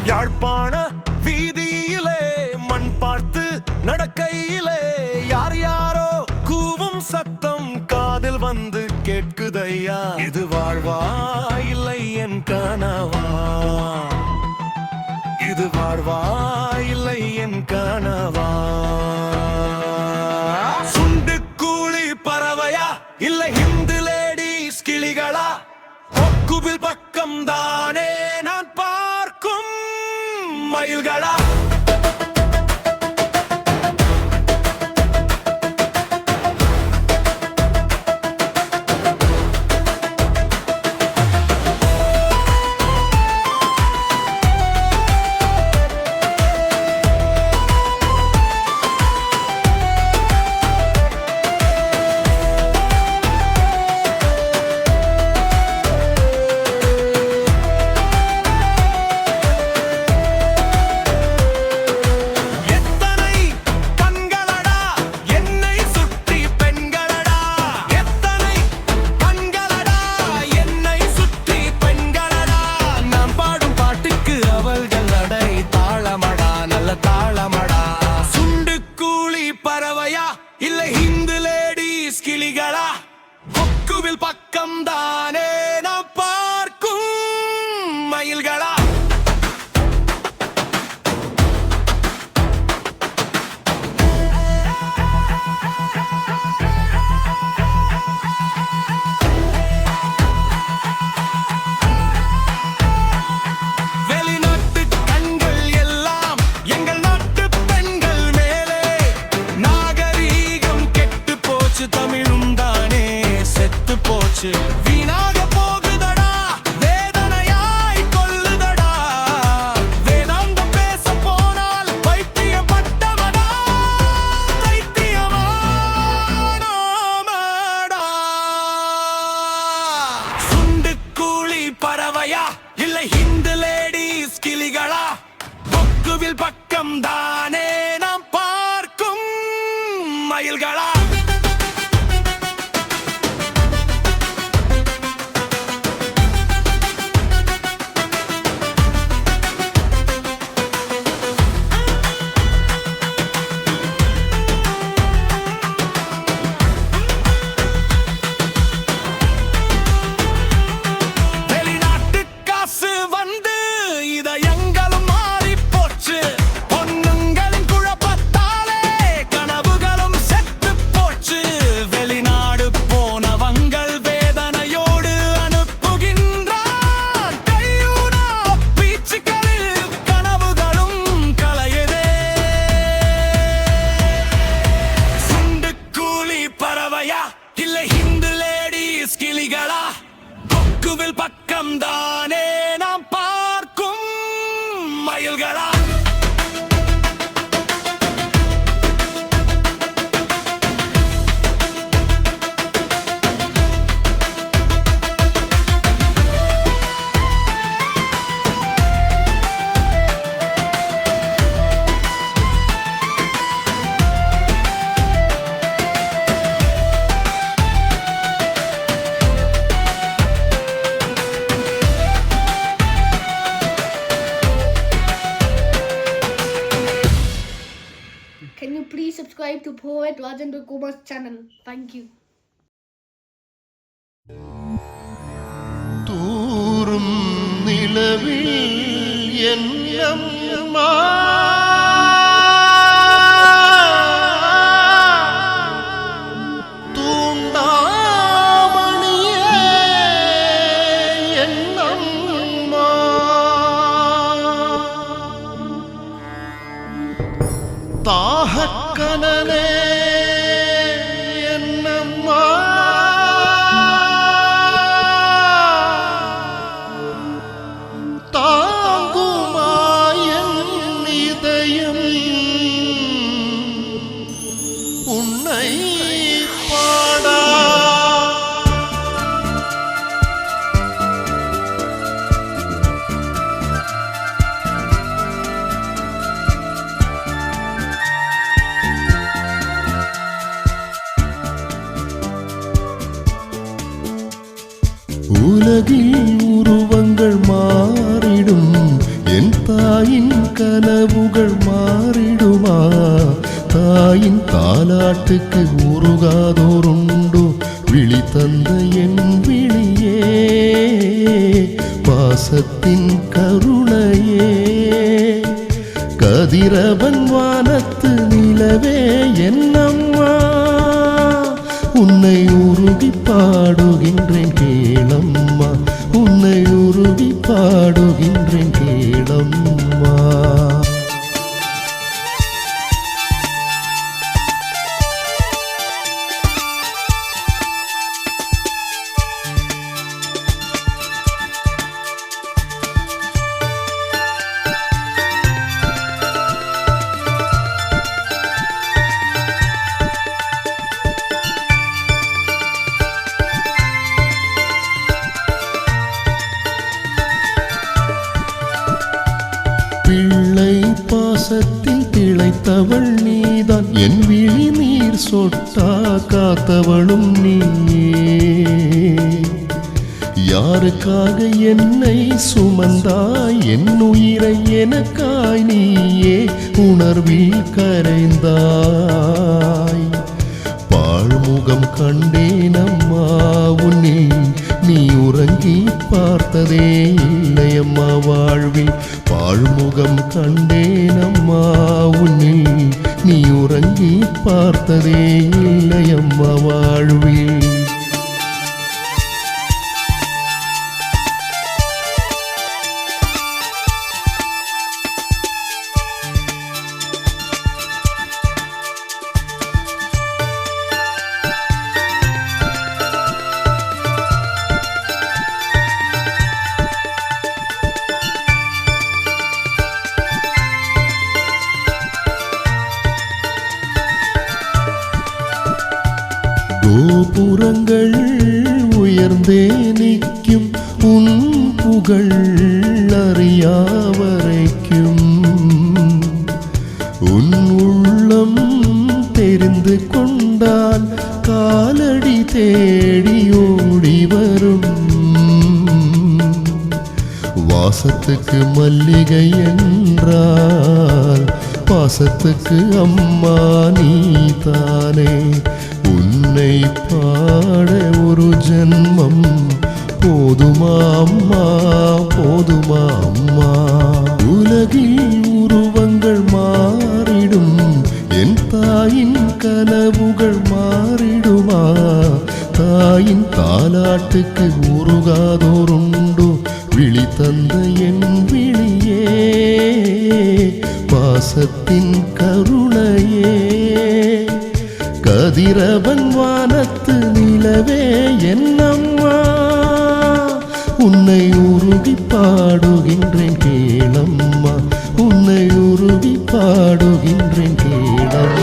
யாழ்ப்பாண வீதியிலே மண் பார்த்து நடக்கையிலே யார் யாரோ கூவும் சத்தம் காதில் வந்து கேட்குதையா. இது வாழ்வா இல்லை என் கனவா, இது வாழ்வா இல்லை என் கனவா. சுண்டு கூலி பறவையா இல்லை ஹிந்து லேடிஸ் கிளிகளா, கொக்குவில் பக்கம் தானே நான் பார்க்கும் மயில்களா. இல்லை ஹிந்து லேடிஸ் கிளிகளா, கொக்குவில் பக்கம் தானே நாம் பார்க்கும் மயில்களா. வெளிநாட்டு கண்கள் எல்லாம் எங்கள் நாட்டு பெண்கள் மேலே, நாகரீகம் கெட்டு போச்சு, தமிழும் தானே செத்து போச்சு. வீணாக போகுதடா, வேதனையாய் கொல்லுதடா, வேதாந்தம் பேச போனால் பைத்தியம் பட்டவடா, பைத்தியமானோமடா. சுண்டு கூலி பறவையா இல்லை ஹிந்து லேடிஸ் கிளிகளா, கொக்குவில் பக்கம் தானே நாம் பார்க்கும் மயில்களா. வெளிநாட்டு காசு வந்து இதயங்களும் மாறி போச்சு, பொண்ணுங்களின் குழப்பத்தாலே கனவுகளும் செத்து போச்சு. வெளிநாடு போனவங்கள் வேதனையோடு அனுப்புகின்றார் கையூனா பீச்சுக்களில் கனவுகளும் கலையுதே. சுண்டு கூலி பறவையா இல்லை ஹிந்து லேடிஸ் கிளிகளா, கொக்குவில் பக்கம் தானே நாம் பார்க்கும் மயில்களா. Can you please subscribe to Poet Rajendra Kumar's channel? Thank you. தூரும் நிலவில் என்னம்மா தூண்டாமணியே என்னம்மா தாகக்கனலே என்னம்மா தாங்குமா என் உலகில் உருவங்கள் மாறிடும், என் தாயின் கனவுகள் மாறிடுமா? தாயின் தாலாட்டுக்கு உருகாதோருண்டோ? விழி தந்த என் விழியே, பாசத்தின் கருணையே, கதிரவன் வானத்து நிலவே என்னம்மா, உன்னை உருகி பாடுகின்றேன் கேளம்மா, உன்னை உருகி பாடுகின்றேன் கேளம்மா. பிள்ளை பாசத்தில் திளைத்தவள் நீதான், என் விழி நீர் சொட்டா காத்தவளும் நீயே. யாருக்காக என்னை சுமந்தாய், என் உயிரை எனக்காய் நீயே உணர்வில் கரைந்தாய். பாழ்முகம் கண்டேனம்மா உன்னில், நீ உறங்கி பார்த்ததே இல்லையம்மா வாழ்வில். பாழ்முகம் கண்டேனம்மா உன்னில், நீ உறங்கி பார்த்ததே இல்லையம்மா வாழ்வில். கோபுரங்கள் உயர்ந்தே நிற்கும், உன் புகழ் அறியாவரைக்கும். உன் உள்ளம் தெரிந்து கொண்டால் காலடி தேடி ஓடி வரும். வாசத்துக்கு மல்லிகை என்றால் பாசத்துக்கு அம்மா நீதானே. உன்னை பாட ஒரு ஜன்மம் போதுமா அம்மா, போதுமா அம்மா. உலகில் உருவங்கள் மாறிடும், என் தாயின் கனவுகள் மாறிடுமா? தாயின் தாலாட்டுக்கு உருகாதோருண்டோ? விழி தந்த என் விழியே, பாசத்தின் கருணையே, கதிரவன் வானத்து நிலவே என்னம்மா, உன்னை உருகி பாடுகின்றேன் கேளம்மா, உன்னை உருகி பாடுகின்றேன் கேளம்மா.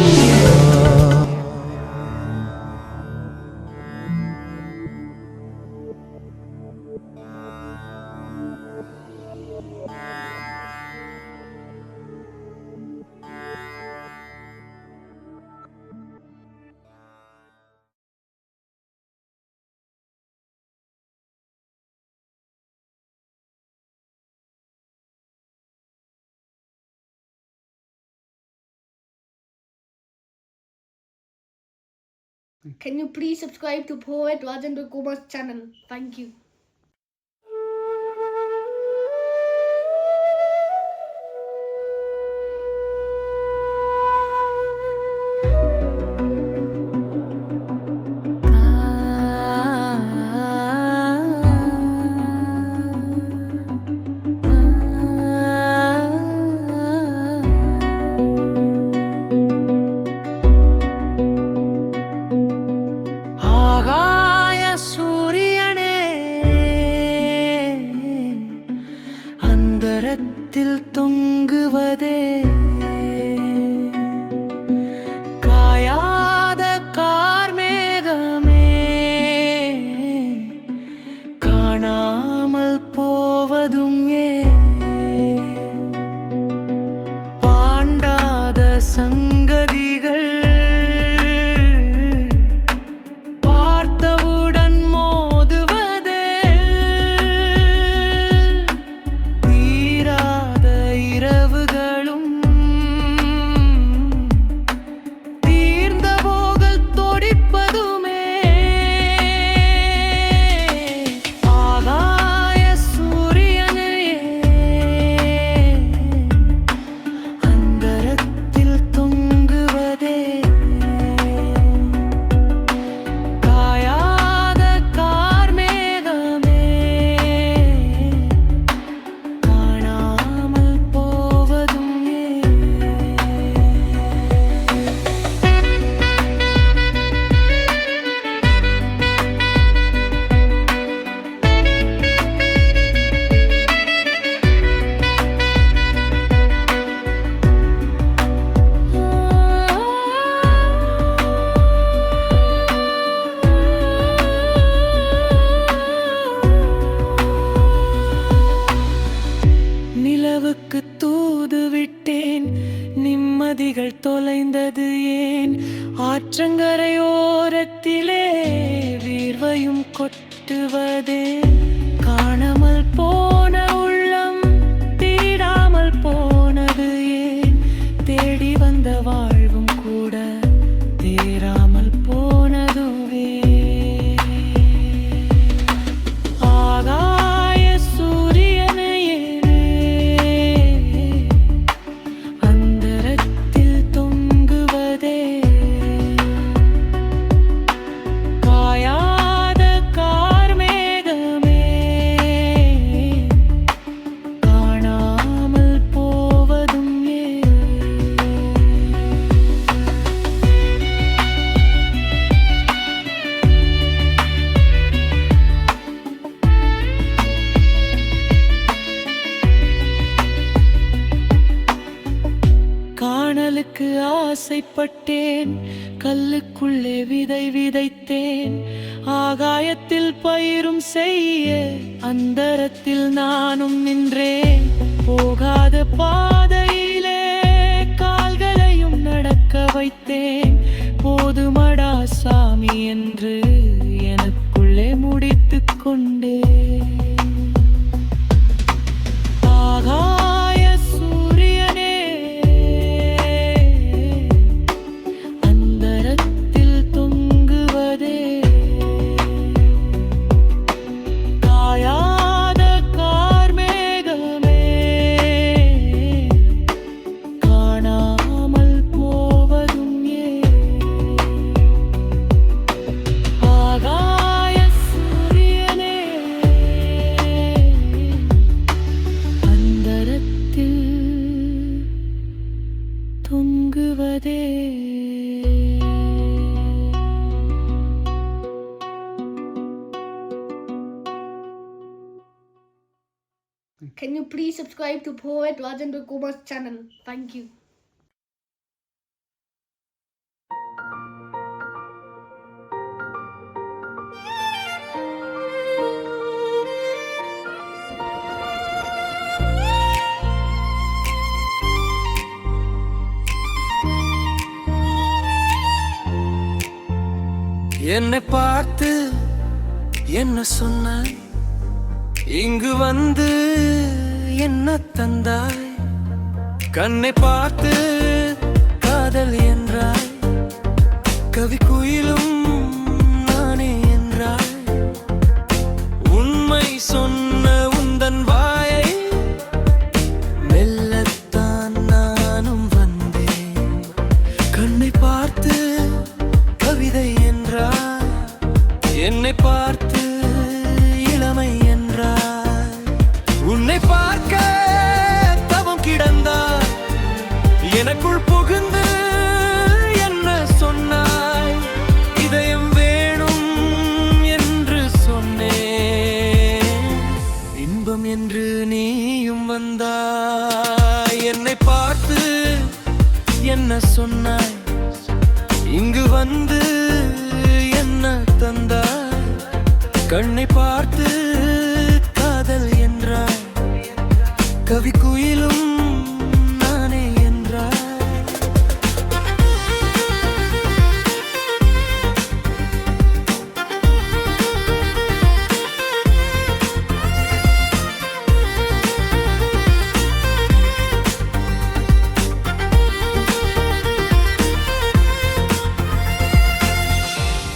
Can you please subscribe to Poet Rajendra Kumar's channel? Thank you. ஆகாய சூரியனே கொட்டுவதே காணாமல் போன உள்ளம் தீடாமல் போனது ஏன் தேடி வந்த வாழ்வும் கூட தேராமல் போனதுவே ஆகாய சூரியனையே அந்தரத்தில் தொங்குவதே காயாத கார்மேகமே காணாமல் போவதும் காணலுக்கு ஆசைப்பட்டேன் கல்லுக்குள்ளே விதை விதைத்தேன் ஆகாயத்தில் பயிரும் செய்ய அந்தரத்தில் நானும் நின்றேன் போகாத பாதையிலே கால்களையும் நடக்க வைத்தேன் போதுமடா சாமி என்று எனக்குள்ளே முடித்துக் கொண்டேன் ஆகாய சூரியனே அந்தரத்தில் தொங்குவதே காயாத கார்மேகமே காணாமல் போவதும் ஆகாய சூரியனே அந்தரத்தில் தொங்குவதே Can you please subscribe to Poet Rajendra Kumar's channel? Thank you. என்னை பார்த்து என்ன சொன்னாய் இங்கு வந்து என்ன தந்தாய் கண்ணை பார்த்து காதல் என்றாய் கவி குயிலும் நானே என்றாய் உண்மை சொன்ன உந்தன் வாயை மெல்லத்தான் நானும் வந்தேன் கண்ணை பார்த்து கவிதை என்றாய் என்னை பார்த்து இளமை என்றாய் உன்னை பார்க்க தவம் கிடந்தாய் எனக்குள் புகுந்து என்ன சொன்னாய் இதயம் வேணும் என்று சொன்னேன் இன்பம் என்று நீயும் வந்தாய் என்னை பார்த்து என்ன சொன்னாய் இங்கு வந்து என்ன தந்தாய் கண்ணை பார்த்து காதல் என்றாய் கவி குயிலும் நானே என்றாய்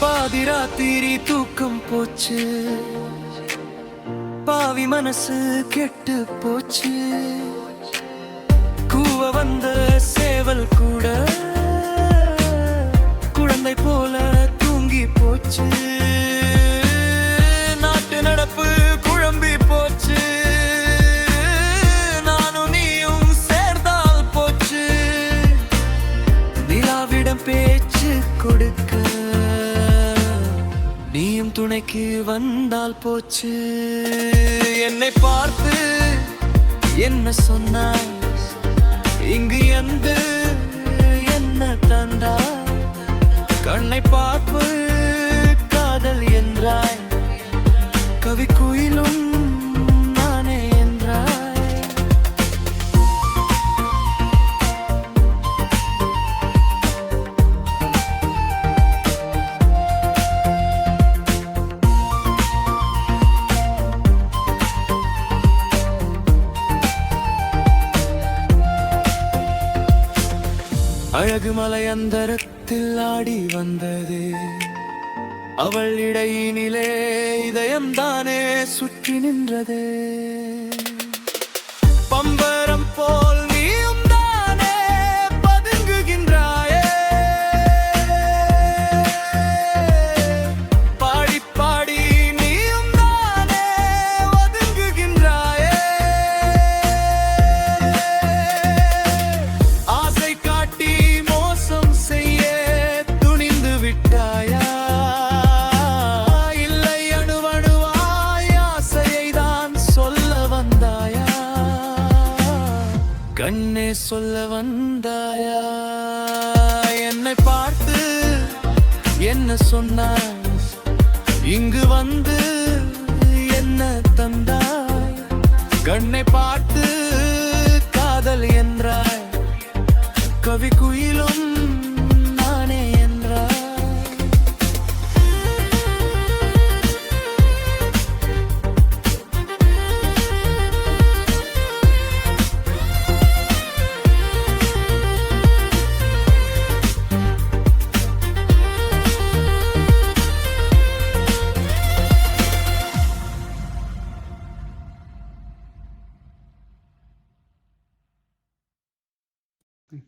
பாதிராத்திரி தூக்கம் போச்சு பாவி மனசு கெட்டு போச்சு கூவ வந்த சேவல் கூட குழந்தை போல தூங்கி போச்சு நாட்டு நடப்பு குழம்பி போச்சு நானும் நீயும் சேர்ந்தால் போச்சு நிலாவிடம் பேச்சு கொடுக்க நீயும் துணைக்கு வந்தால் போச்சு என்னை பார்த்து என்ன சொன்னாய் இங்கு எந்த என்ன தந்தாய் கண்ணை பார்ப்பு காதல் என்றாய் கவி குயிலும் நானே என்றாய் அழகு மலை அந்தரத்தில் ஆடி வந்தது அவள் இடையினிலே இதயம் தானே சுற்றி நின்றது பம்பரம் போல் நீயும் தானே பதுங்குகின்றாயே பாடி பாடி நீயும் தானே ஒதுங்குகின்றாயே ஆசை காட்டி மோசம் செய்ய துணிந்து விட்டாயா இல்லை அணுவணுவாய் ஆசையை தான் சொல்ல வந்தாயா கண்ணே சொல்ல வந்தாயா என்னை பார்த்து என்ன சொன்னாய் இங்கு வந்து என்ன தந்தாய் கண்ணை பார்த்து காதல் என்றாய் கவி குயிலும் நானே என்றாய்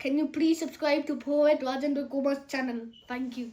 Can you please subscribe to Poet Rajendra Kumar's channel? Thank you.